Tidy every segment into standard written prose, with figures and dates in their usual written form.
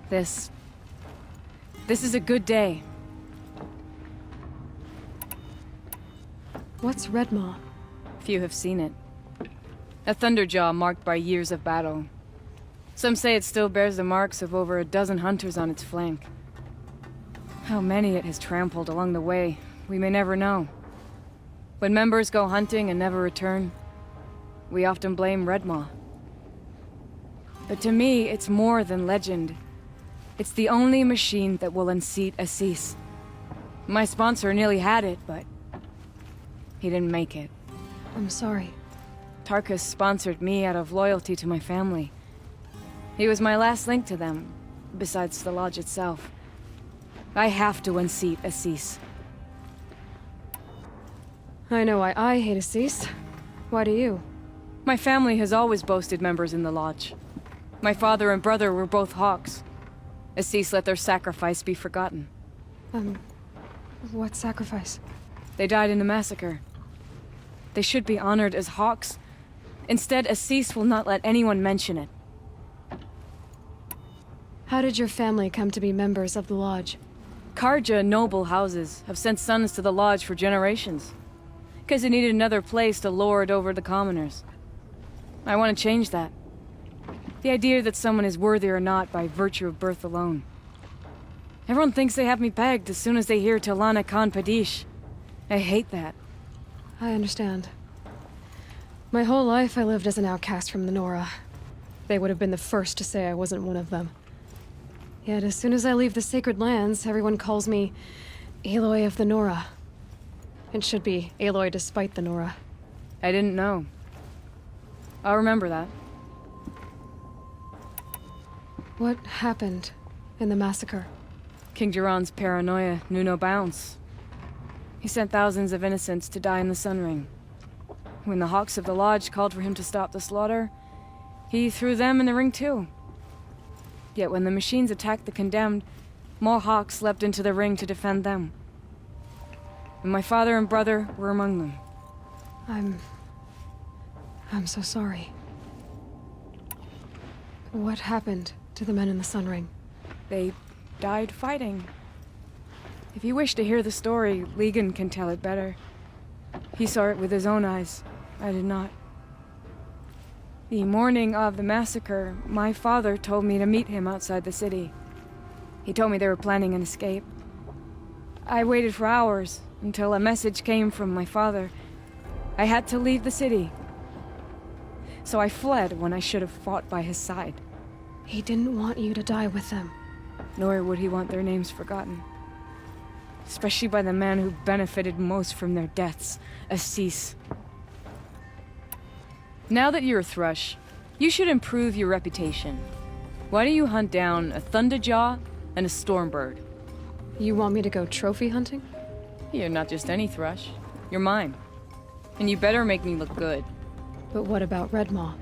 This is a good day. What's Red Maw? Few have seen it. A thunderjaw marked by years of battle. Some say it still bears the marks of over a dozen hunters on its flank. How many it has trampled along the way, we may never know. When members go hunting and never return, we often blame Red Maw. But to me, it's more than legend. It's the only machine that will unseat Assis. My sponsor nearly had it, but he didn't make it. I'm sorry. Tarkus sponsored me out of loyalty to my family. He was my last link to them, besides the lodge itself. I have to unseat Assis. I know why I hate Assis. Why do you? My family has always boasted members in the lodge. My father and brother were both hawks. Assis let their sacrifice be forgotten. What sacrifice? They died in a massacre. They should be honored as hawks. Instead, Assis will not let anyone mention it. How did your family come to be members of the lodge? Karja noble houses have sent sons to the lodge for generations. Because they needed another place to lord over the commoners. I want to change that. The idea that someone is worthy or not by virtue of birth alone. Everyone thinks they have me pegged as soon as they hear Talana Khan Padish. I hate that. I understand. My whole life I lived as an outcast from the Nora. They would have been the first to say I wasn't one of them. Yet as soon as I leave the sacred lands, everyone calls me Aloy of the Nora. It should be Aloy despite the Nora. I didn't know. I'll remember that. What happened in the massacre? King Jiran's paranoia knew no bounds. He sent thousands of innocents to die in the Sun Ring. When the Hawks of the Lodge called for him to stop the slaughter, he threw them in the ring too. Yet when the machines attacked the condemned, more Hawks leapt into the ring to defend them. And my father and brother were among them. I'm so sorry. What happened to the men in the Sun Ring? They died fighting. If you wish to hear the story, Legan can tell it better. He saw it with his own eyes. I did not. The morning of the massacre, my father told me to meet him outside the city. He told me they were planning an escape. I waited for hours until a message came from my father. I had to leave the city. So I fled when I should have fought by his side. He didn't want you to die with them. Nor would he want their names forgotten. Especially by the man who benefited most from their deaths, Assis. Now that you're a Thrush, you should improve your reputation. Why don't you hunt down a Thunderjaw and a Stormbird? You want me to go trophy hunting? You're not just any Thrush. You're mine. And you better make me look good. But what about Red Maw?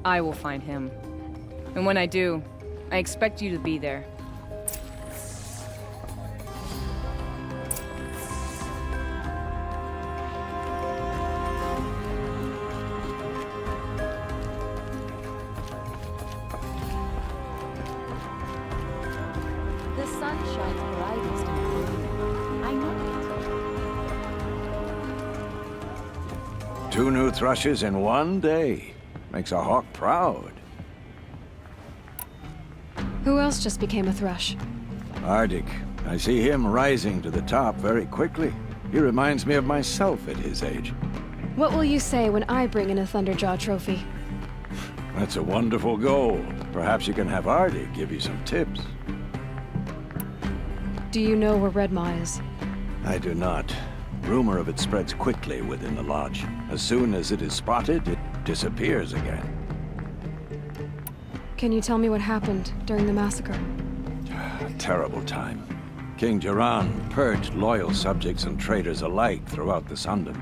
I will find him. And when I do, I expect you to be there. The sun shines brightest in the morning. I know it. 2 new thrushes in one day. Makes a hawk proud. Who else just became a Thrush? Arctic. I see him rising to the top very quickly. He reminds me of myself at his age. What will you say when I bring in a Thunderjaw trophy? That's a wonderful goal. Perhaps you can have Arctic give you some tips. Do you know where Red Maw is? I do not. Rumor of it spreads quickly within the lodge. As soon as it is spotted, it disappears again. Can you tell me what happened during the massacre? A terrible time. King Jiran purged loyal subjects and traitors alike throughout the Sundom.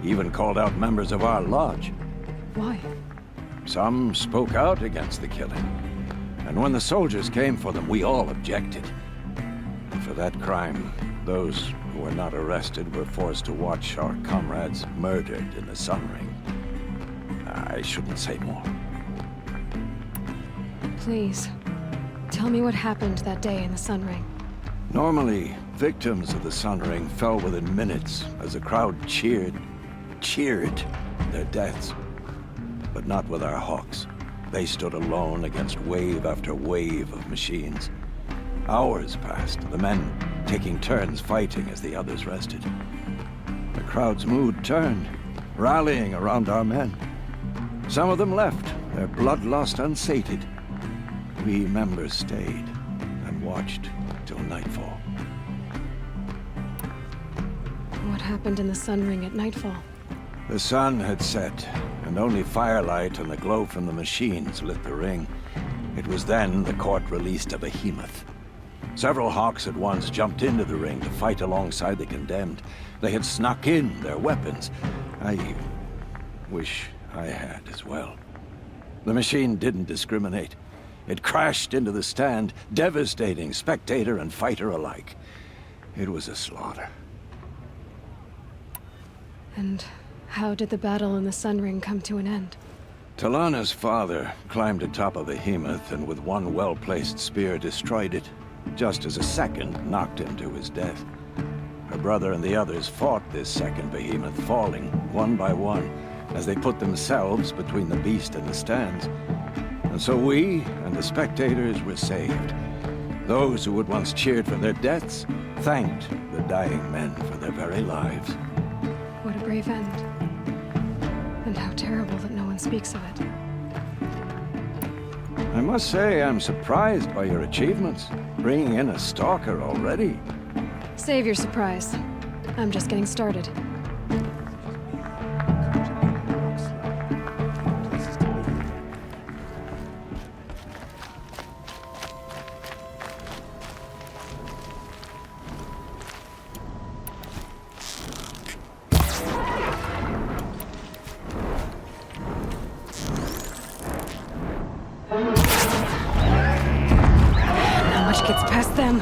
He even called out members of our lodge. Why? Some spoke out against the killing. And when the soldiers came for them, we all objected. And for that crime, those who were not arrested were forced to watch our comrades murdered in the Sun Ring. I shouldn't say more. Please, tell me what happened that day in the Sun Ring. Normally, victims of the Sun Ring fell within minutes as the crowd cheered their deaths. But not with our Hawks. They stood alone against wave after wave of machines. Hours passed, the men taking turns fighting as the others rested. The crowd's mood turned, rallying around our men. Some of them left, their bloodlust unsated. We members stayed and watched till nightfall. What happened in the Sun Ring at nightfall? The sun had set, and only firelight and the glow from the machines lit the ring. It was then the court released a behemoth. Several Hawks at once jumped into the ring to fight alongside the condemned. They had snuck in their weapons. I wish I had as well. The machine didn't discriminate. It crashed into the stand, devastating spectator and fighter alike. It was a slaughter. And how did the battle in the Sun Ring come to an end? Talana's father climbed atop a behemoth and with one well-placed spear destroyed it, just as a second knocked him to his death. Her brother and the others fought this second behemoth, falling one by one as they put themselves between the beast and the stands. And so we and the spectators were saved. Those who had once cheered for their deaths thanked the dying men for their very lives. What a brave end. And how terrible that no one speaks of it. I must say I'm surprised by your achievements, bringing in a stalker already. Save your surprise. I'm just getting started. Not much gets past them.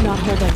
Not holding.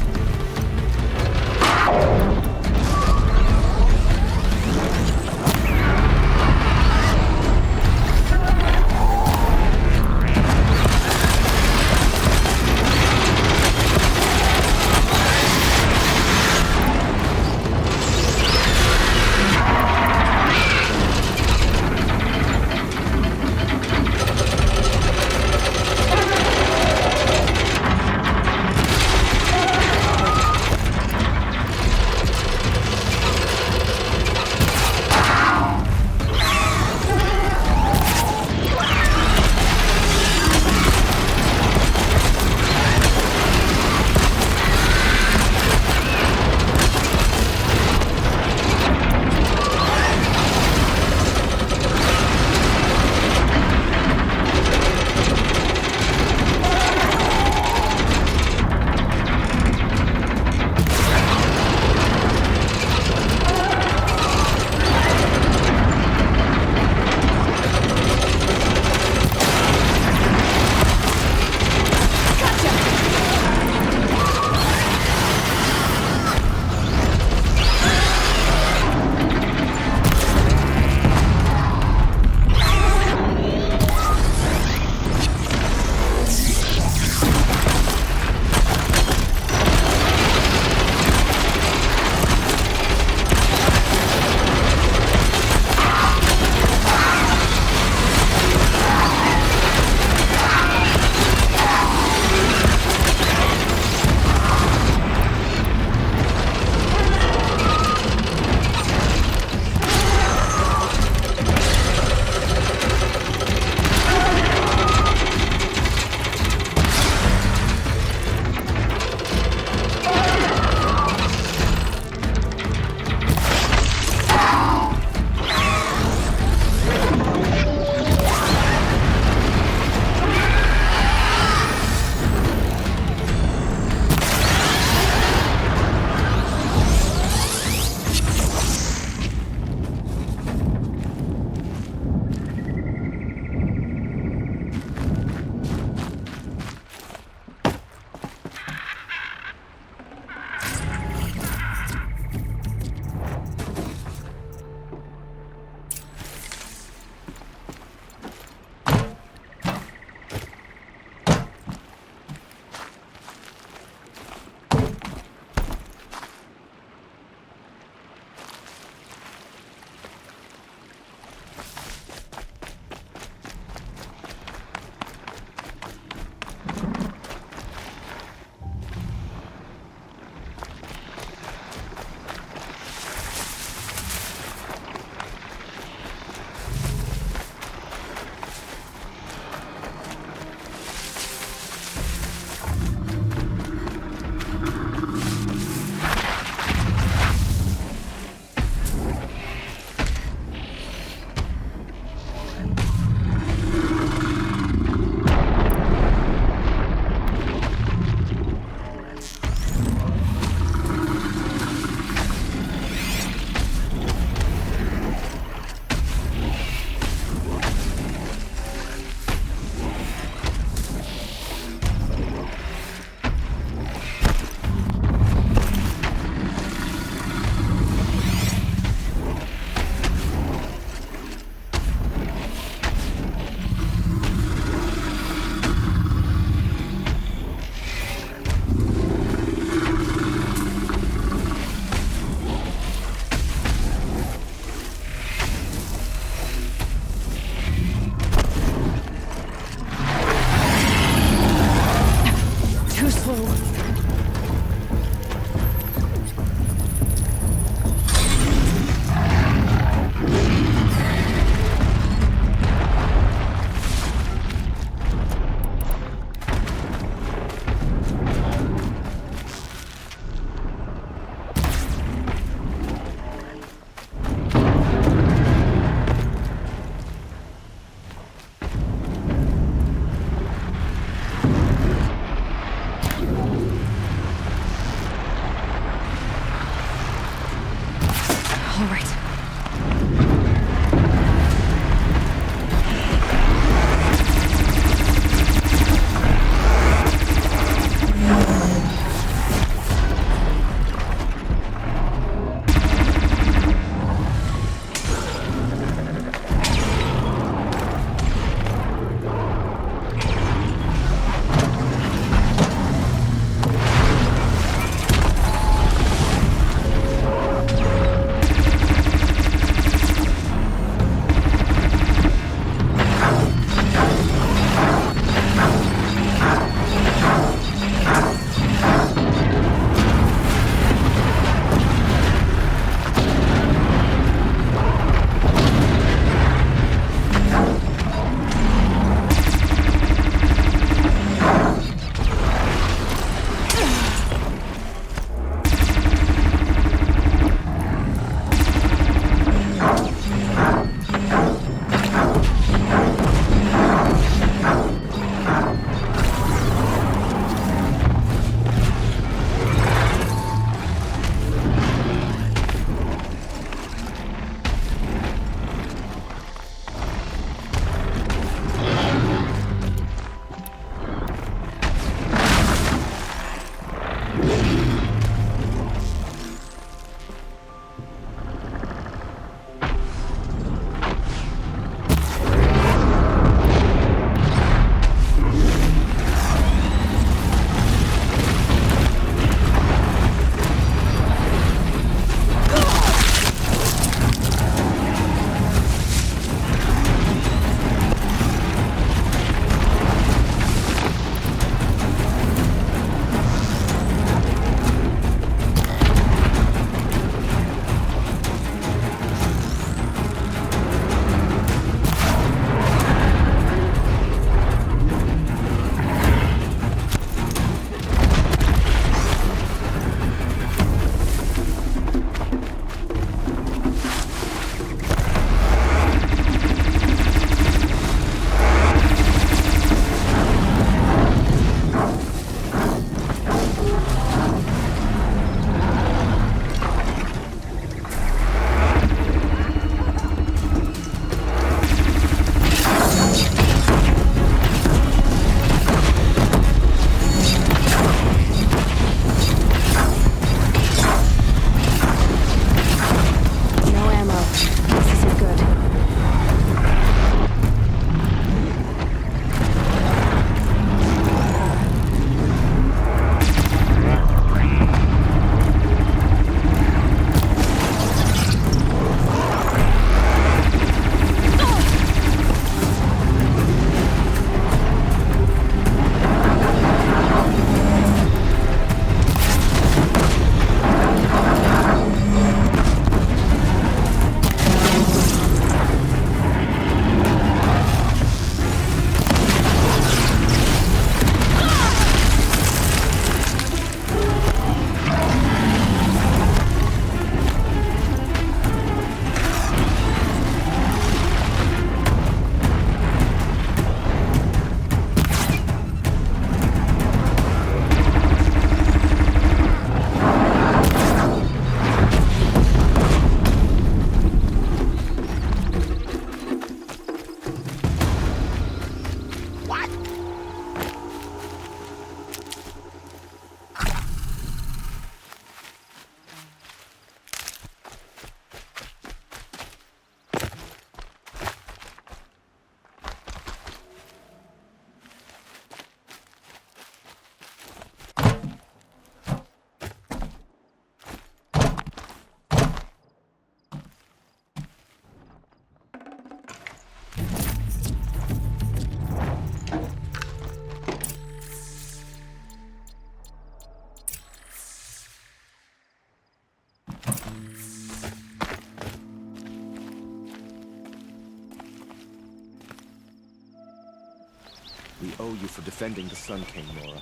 We owe you for defending the Sun King, Nora.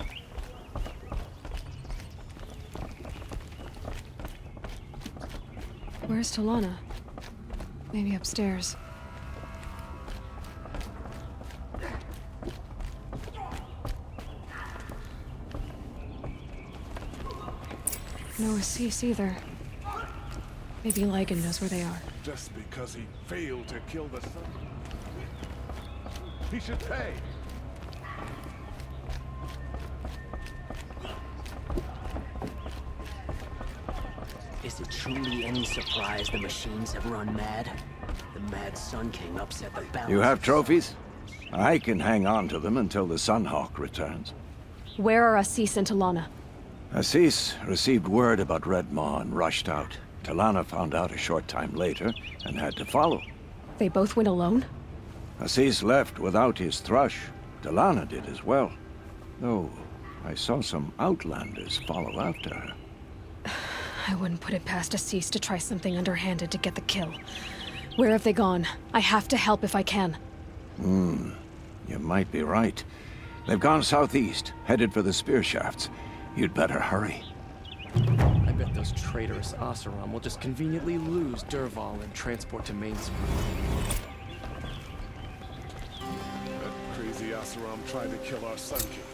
Where's Talana? Maybe upstairs. No Assis either. Maybe Ligan knows where they are. Just because he failed to kill the Sun, he should pay. Is it truly any surprise the machines have run mad? The mad Sun King upset the balance. You have of trophies? I can hang on to them until the Sunhawk returns. Where are Assis and Talana? Assis received word about Red Maw and rushed out. Talana found out a short time later and had to follow. They both went alone? Assis left without his thrush. Talana did as well. Though I saw some outlanders follow after her. I wouldn't put it past Assis to try something underhanded to get the kill. Where have they gone? I have to help if I can. You might be right. They've gone southeast, headed for the spear shafts. You'd better hurry. I bet those traitorous Oseram will just conveniently lose Dervahl and transport to Main Street. That crazy Oseram tried to kill our Sun King.